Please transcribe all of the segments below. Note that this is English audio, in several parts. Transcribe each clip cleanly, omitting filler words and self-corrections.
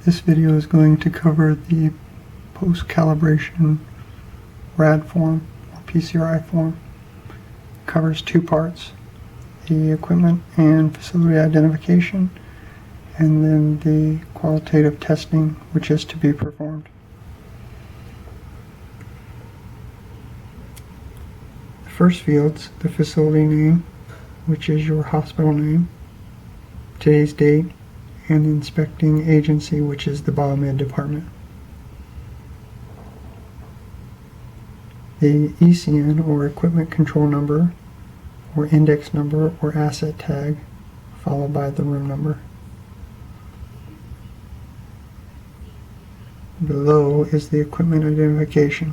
This video is going to cover the post-calibration RAD form, or PCRI form. It covers two parts: the equipment and facility identification, and then the qualitative testing which is to be performed. The first field's the facility name, which is your hospital name, today's date, and the inspecting agency, which is the biomed department. The ECN, or equipment control number, or index number, or asset tag, followed by the room number. Below is the equipment identification,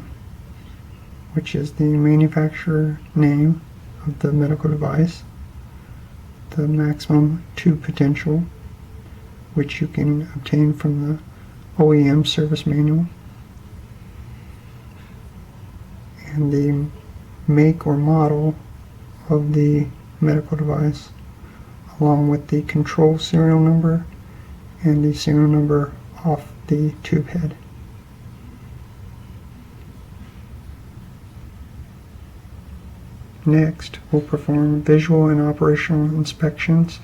which is the manufacturer name of the medical device, the maximum tube potential, which you can obtain from the OEM service manual, and the make or model of the medical device, along with the control serial number and the serial number off the tube head. Next, we'll perform visual and operational inspections,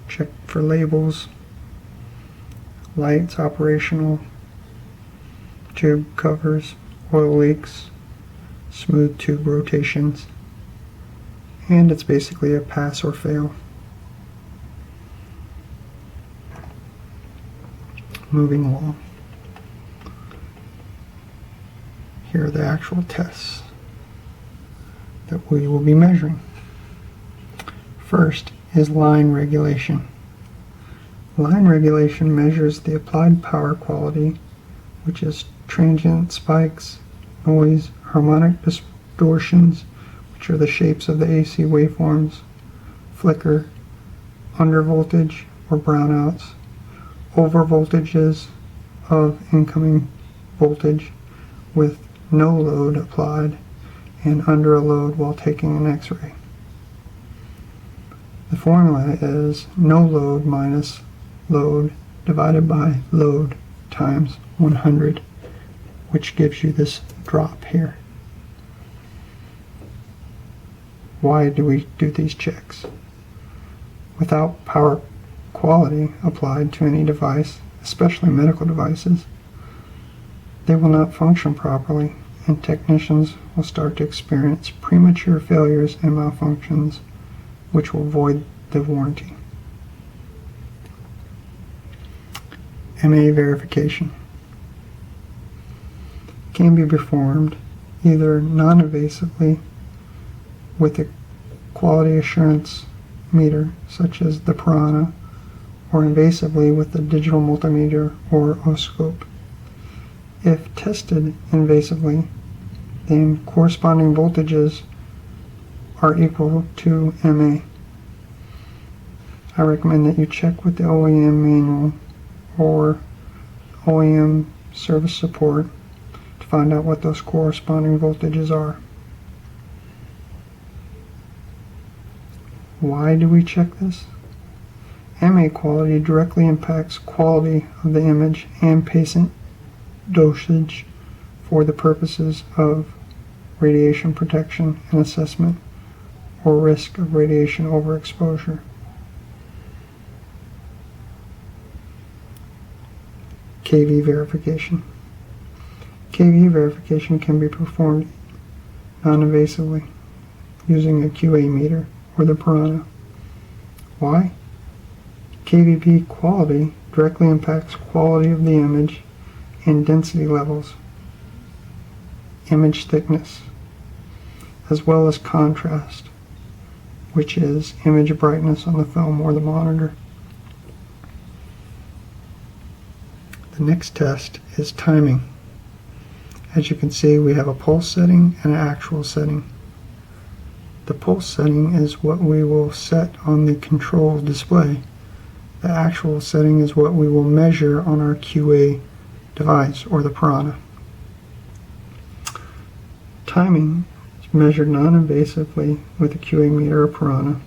check for labels, lights operational, tube covers, oil leaks, smooth tube rotations, and it's basically a pass or fail. Moving along. Here are the actual tests that we will be measuring. First is line regulation. Line regulation measures the applied power quality, which is transient spikes, noise, harmonic distortions, which are the shapes of the AC waveforms, flicker, undervoltage or brownouts, overvoltages of incoming voltage with no load applied, and under a load while taking an X-ray. The formula is no load minus load divided by load times 100, which gives you this drop here. Why do we do these checks? Without power quality applied to any device, especially medical devices, they will not function properly, and technicians will start to experience premature failures and malfunctions, which will void the warranty. MA verification can be performed either non-invasively with a quality assurance meter such as the Piranha, or invasively with a digital multimeter or oscilloscope. If tested invasively, then corresponding voltages are equal to MA. I recommend that you check with the OEM manual or OEM service support to find out what those corresponding voltages are. Why do we check this? MA quality directly impacts quality of the image and patient dosage for the purposes of radiation protection and assessment or risk of radiation overexposure. KV verification. KV verification can be performed non-invasively using a QA meter or the Piranha. Why? KVP quality directly impacts quality of the image and density levels, image thickness, as well as contrast, which is image brightness on the film or the monitor. The next test is timing. As you can see, we have a pulse setting and an actual setting. The pulse setting is what we will set on the control display. The actual setting is what we will measure on our QA device or the Piranha. Timing is measured non-invasively with a QA meter or Piranha,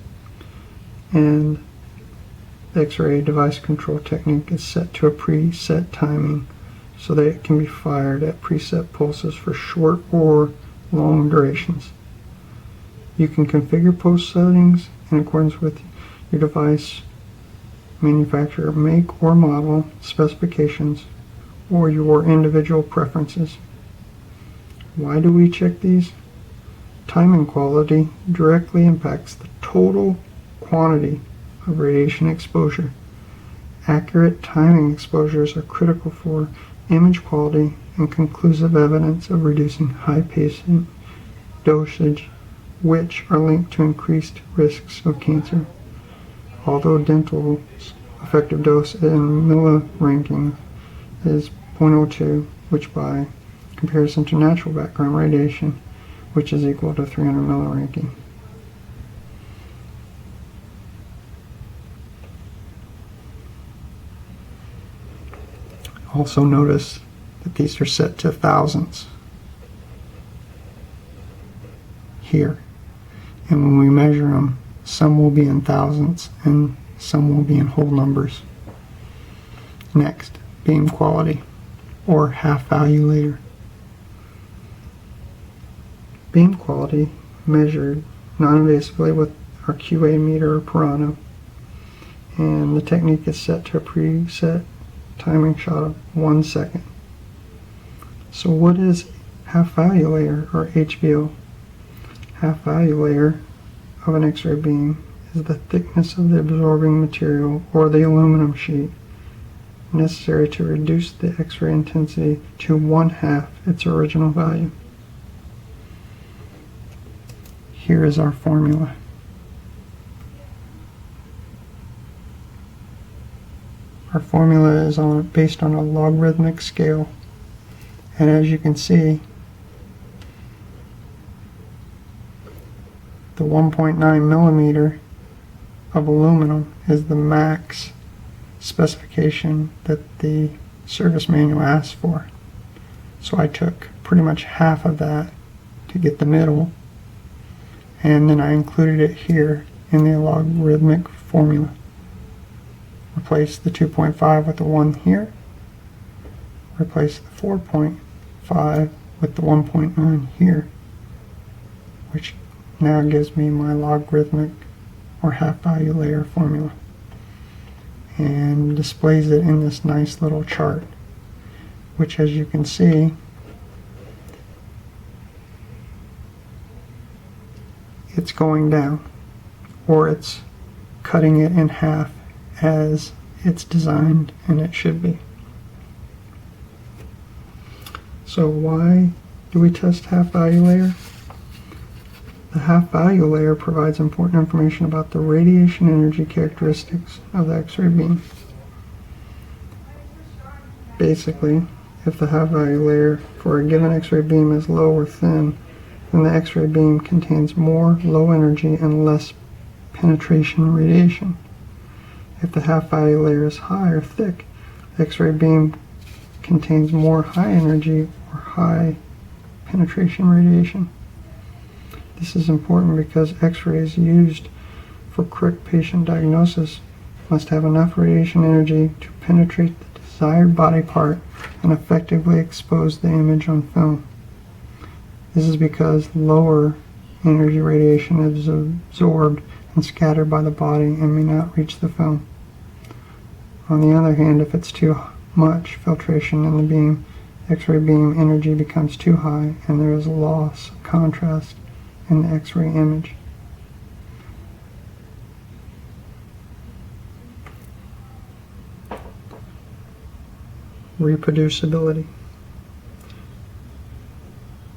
and the X-ray device control technique is set to a preset timing so that it can be fired at preset pulses for short or long durations. You can configure pulse settings in accordance with your device manufacturer make or model specifications or your individual preferences. Why do we check these? Timing quality directly impacts the total quantity of radiation exposure. Accurate timing exposures are critical for image quality and conclusive evidence of reducing high patient dosage, which are linked to increased risks of cancer. Although dental's effective dose in milliranking is 0.02, which by comparison to natural background radiation, which is equal to 300 milliranking. Also notice that these are set to thousands here, and when we measure them, some will be in thousands and some will be in whole numbers. Next, beam quality, or half value layer. Beam quality measured non-invasively with our QA meter or Piranha, and the technique is set to a preset timing shot of 1 second. So what is half value layer, or HVO? Half value layer of an X-ray beam is the thickness of the absorbing material or the aluminum sheet necessary to reduce the X-ray intensity to 1/2 its original value. Here is our formula. Our formula is based on a logarithmic scale, and as you can see, the 1.9 millimeter of aluminum is the max specification that the service manual asks for. So I took pretty much half of that to get the middle, and then I included it here in the logarithmic formula. Replace the 2.5 with the 1 here. Replace the 4.5 with the 1.9 here, which now gives me my logarithmic or half value layer formula, and displays it in this nice little chart, which, as you can see, it's going down, or it's cutting it in half as it's designed and it should be. So why do we test half value layer? The half value layer provides important information about the radiation energy characteristics of the X-ray beam. Basically, if the half value layer for a given X-ray beam is low or thin, then the X-ray beam contains more low energy and less penetration radiation. If the half value layer is high or thick, the X-ray beam contains more high energy or high penetration radiation. This is important because X-rays used for correct patient diagnosis must have enough radiation energy to penetrate the desired body part and effectively expose the image on film. This is because lower energy radiation is absorbed and scattered by the body and may not reach the film. On the other hand, if it's too much filtration in the beam, X-ray beam energy becomes too high and there is a loss of contrast in the X-ray image. Reproducibility.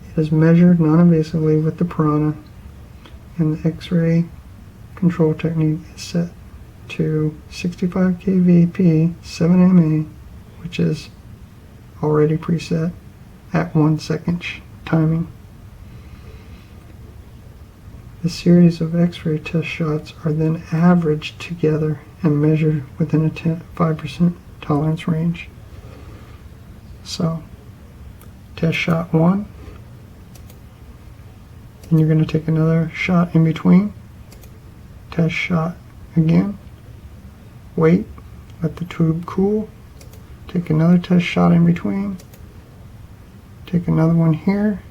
It is measured non-invasively with the Piranha, and the X-ray control technique is set to 65 kVp 7 MA, which is already preset at 1 second timing. The series of X-ray test shots are then averaged together and measured within a 5% tolerance range. So, test shot 1, and you're going to take another shot in between, test shot again, wait, let the tube cool, take another test shot in between, take another one here,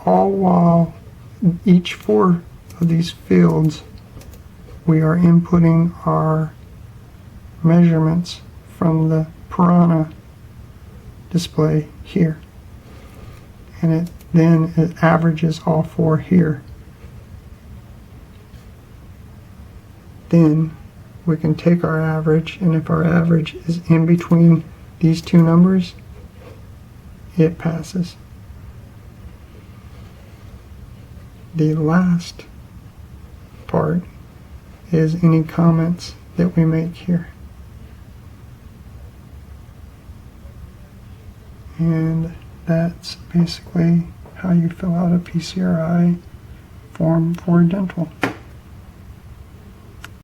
all while each 4 of these fields we are inputting our measurements from the Piranha display here, and then it averages all 4 here. Then we can take our average, and if our average is in between these 2 numbers, it passes. The last part is any comments that we make here. And that's basically how you fill out a PCRI form for dental.